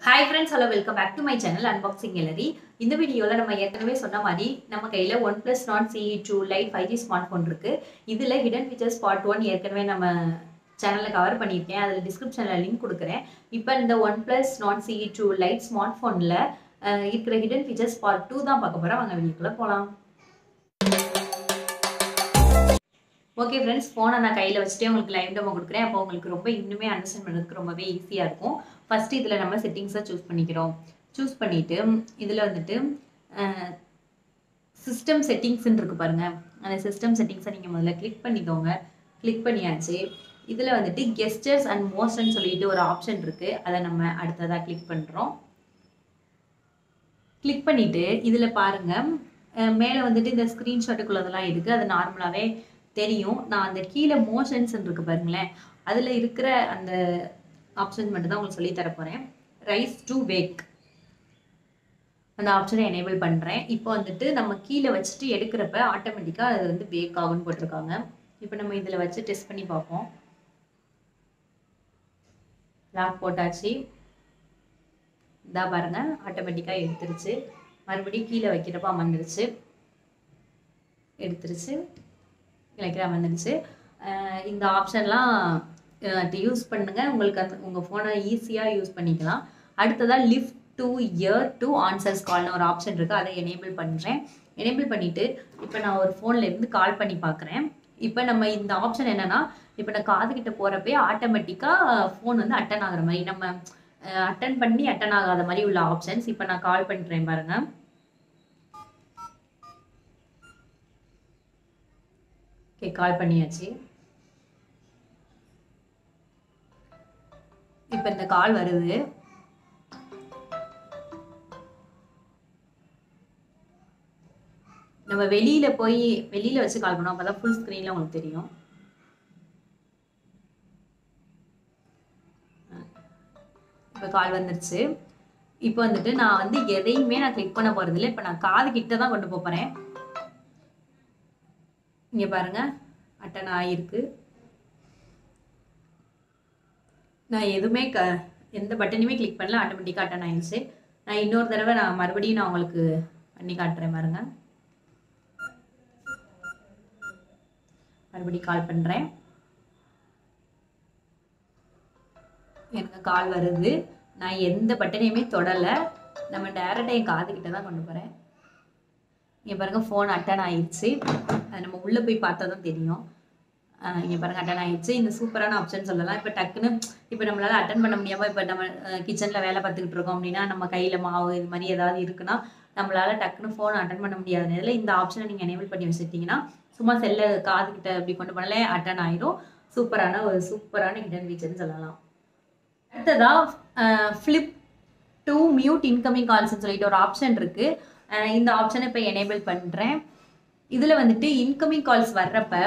Hi friends, hello, welcome back to my channel Unboxing Gallery. இந்த வீடியோல நம்ம ஏற்கனவே சொன்ன மாதிரி நம்ம கையில OnePlus Nord CE2 Lite 5G smartphone இருக்கு. இதுல hidden features part 1 ஏற்கனவே நம்ம சேனல்ல கவர் பண்ணிருக்கேன். அதுல டிஸ்கிரிப்ஷன்ல லிங்க் கொடுக்கிறேன். இப்போ இந்த OnePlus Nord CE2 Lite ஸ்மார்ட்போன்ல இருக்கிற hidden features part 2 தான் பார்க்க போறோம். வாங்க வீடியோக்குள்ள போலாம். ஓகே फ्रेंड्स, ஃபோனை நான் கையில் வச்சுட்டே உங்களுக்கு லைவ் டெமோ கொடுக்குறேன். அப்போ உங்களுக்கு ரொம்ப இன்னுமே அண்டர்ஸ்டாண்ட் பண்ணுறதுக்கு ரொம்பவே ஈஸியாக இருக்கும். ஃபஸ்ட்டு இதில் நம்ம செட்டிங்ஸை சூஸ் பண்ணிக்கிறோம். சூஸ் பண்ணிவிட்டு இதில் வந்துட்டு சிஸ்டம் செட்டிங்ஸ்ன்னு இருக்குது பாருங்கள். அந்த சிஸ்டம் செட்டிங்ஸை நீங்கள் முதல்ல கிளிக் பண்ணிக்கோங்க. கிளிக் பண்ணியாச்சு. இதில் வந்துட்டு கெஸ்டர்ஸ் அண்ட் மோஷன் சொல்லிட்டு ஒரு ஆப்ஷன் இருக்குது. அதை நம்ம அடுத்ததாக கிளிக் பண்ணுறோம். கிளிக் பண்ணிவிட்டு இதில் பாருங்கள், மேலே வந்துட்டு இந்த ஸ்க்ரீன்ஷாட்டுக்குள்ளதெல்லாம் இருக்குது. அது நார்மலாகவே தெரியும். நான் அந்த கீழே மோஷன்ஸ் இருக்கு பாருங்களேன், அதில் இருக்கிற அந்த ஆப்ஷன் மட்டும் தான் உங்களுக்கு சொல்லி தரப்போகிறேன். ரைஸ் டு வேக் அந்த ஆப்ஷனை எனேபிள் பண்ணுறேன். இப்போ வந்துட்டு நம்ம கீழே வச்சுட்டு எடுக்கிறப்ப ஆட்டோமேட்டிக்காக அது வந்து வேக் ஆகுன்னு போட்டிருக்காங்க. இப்போ நம்ம இதில் வச்சு டெஸ்ட் பண்ணி பார்ப்போம். லாக் போட்டாச்சு. இதாக பாருங்கள், ஆட்டோமேட்டிக்காக எடுத்துருச்சு. மறுபடியும் கீழே வைக்கிறப்ப அமர்ந்துருச்சு, எடுத்துருச்சு, கிளைக்கிற வந்துடுச்சு. இந்த ஆப்ஷன்லாம் யூஸ் பண்ணுங்கள். உங்களுக்கு அந்த உங்கள் ஃபோனை ஈஸியாக யூஸ் பண்ணிக்கலாம். அடுத்ததாக lift to ear to answers கால்னு ஒரு ஆப்ஷன் இருக்குது. அதை எனேபிள் பண்ணுறேன். எனேபிள் பண்ணிவிட்டு இப்போ நான் ஒரு ஃபோன்லேருந்து கால் பண்ணி பார்க்குறேன். இப்போ நம்ம இந்த ஆப்ஷன் என்னென்னா, இப்போ நான் காதுகிட்ட போகிறப்பே ஆட்டோமேட்டிக்காக ஃபோன் வந்து அட்டன் ஆகிற மாதிரி, நம்ம அட்டன் பண்ணி அட்டன் ஆகாத மாதிரி உள்ள ஆப்ஷன்ஸ். இப்போ நான் கால் பண்ணுறேன் பாருங்கள். கால் பண்ணியாச்சு. இப்ப இந்த கால் வருது. நம்ம வெளியில வச்சு கால் பண்ணோம். அப்பதான் ஃபுல் ஸ்கிரீன்ல உங்களுக்கு தெரியும். இப்ப கால் வந்துருச்சு. இப்போ வந்துட்டு நான் வந்து எதையுமே நான் கிளிக் பண்ண போறது இல்லை. இப்ப நான் காது கிட்ட தான் கொண்டு போறேன். இங்கே பாருங்க, அட்டன் ஆகிருக்கு. நான் எதுவுமே எந்த பட்டனையுமே கிளிக் பண்ணல, ஆட்டோமேட்டிக்காக அட்டன் ஆயிடுச்சு. நான் இன்னொரு தடவை மறுபடியும் நான் உங்களுக்கு பண்ணி காட்டுறேன் பாருங்க. மறுபடியும் கால் பண்ணுறேன். எனக்கு கால் வருது. நான் எந்த பட்டனையுமே தொடலை. நம்ம டேரெக்டாக என் காதுகிட்ட தான் கொண்டு போகிறேன். இங்கே பாருங்கள், ஃபோன் அட்டன் ஆயிடுச்சு. அது நம்ம உள்ளே போய் பார்த்தா தான் தெரியும். இங்கே பாருங்கள், அட்டன் ஆயிடுச்சு. இந்த சூப்பரான ஆப்ஷன் சொல்லலாம். இப்போ டக்குன்னு இப்போ நம்மளால் அட்டன் பண்ண முடியாமல், இப்போ நம்ம கிச்சனில் வேலை பார்த்துக்கிட்டு இருக்கோம் அப்படின்னா, நம்ம கையில் மாவு இது மாதிரி ஏதாவது இருக்குன்னா நம்மளால் டக்குன்னு ஃபோன் அட்டன் பண்ண முடியாத நேரத்தில் இந்த ஆப்ஷனை நீங்கள் எனேபிள் பண்ணி வச்சுட்டிங்கன்னா சும்மா செல்லை காதுகிட்ட அப்படி கொண்டு போனாலே அட்டன் ஆயிடும். சூப்பரான ஹிடன் ஃபீச்சர்னு சொல்லலாம். அடுத்ததாக ஃப்ளிப் டு மியூட் இன்கமிங் கால்ஸ்ன்னு சொல்லிட்டு ஒரு ஆப்ஷன் இருக்குது. இந்த ஆப்ஷனை இப்போ எனேபிள் பண்ணுறேன். இதில் வந்துட்டு இன்கமிங் கால்ஸ் வர்றப்ப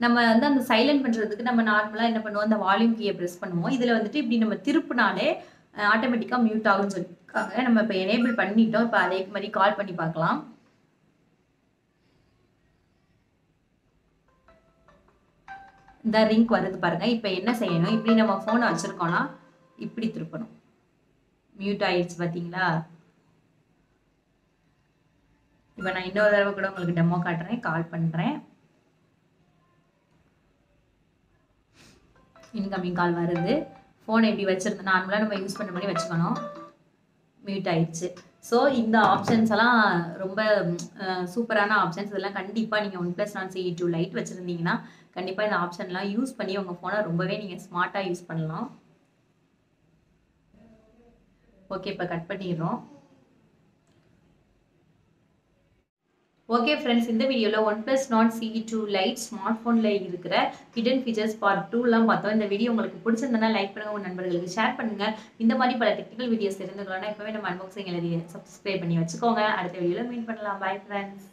நம்ம வந்து அந்த சைலண்ட் பண்ணுறதுக்கு நம்ம நார்மலாக என்ன பண்ணுவோம், அந்த வால்யூம் கீயை ப்ரெஸ் பண்ணுவோம். இதில் வந்துட்டு இப்படி நம்ம திருப்பினாலே ஆட்டோமேட்டிக்காக மியூட் ஆகும்னு சொல்லியிருக்காங்க. நம்ம இப்போ எனேபிள் பண்ணிட்டோம். இப்போ அதே மாதிரி கால் பண்ணி பார்க்கலாம். இந்த ரிங்க் வருது பாருங்கள். இப்போ என்ன செய்யணும், இப்படி நம்ம ஃபோனை வச்சுருக்கோன்னா இப்படி திருப்பணும். மியூட் ஆயிடுச்சு பார்த்தீங்களா? இப்போ நான் இன்னொரு தடவை கூட உங்களுக்கு டெமோ காட்டுறேன். கால் பண்ணுறேன். இன்கமிங் கால் வருது. ஃபோனை இப்படி வச்சுருந்தோம், நார்மலாக நம்ம யூஸ் பண்ண மாதிரி வச்சுக்கணும். மியூட் ஆயிடுச்சு. ஸோ இந்த ஆப்ஷன்ஸ் எல்லாம் ரொம்ப சூப்பரான ஆப்ஷன்ஸ். இதெல்லாம் கண்டிப்பாக நீங்கள் OnePlus Nord CE2 Lite வச்சுருந்தீங்கன்னா கண்டிப்பாக இந்த ஆப்ஷன்லாம் யூஸ் பண்ணி உங்கள் ஃபோனை ரொம்பவே நீங்கள் ஸ்மார்ட்டாக யூஸ் பண்ணலாம். ஓகே, இப்போ கட் பண்ணிடுறோம். ஓகே ஃப்ரெண்ட்ஸ், இந்த வீடியோவில் OnePlus Nord CE2 Lite smart ஃபோனில் இருக்கிற ஹிடன் ஃபீச்சர்ஸ் பார்ட் 2லாம் பார்த்தோம். இந்த வீடியோ உங்களுக்கு பிடிச்சிருந்தனா லைக் பண்ணுங்கள், உங்கள் நண்பர்களுக்கு ஷேர் பண்ணுங்கள். இந்த மாதிரி பல டெக்னிக்கல் வீடியோஸ் தெரிஞ்சுக்கலாம்னா இப்போவே நம்ம அன்பாக்சிங் எழுதி சப்ஸ்கிரைப் பண்ணி வச்சுக்கோங்க. அடுத்த வீடியோவில் மீட் பண்ணலாம். Bye friends.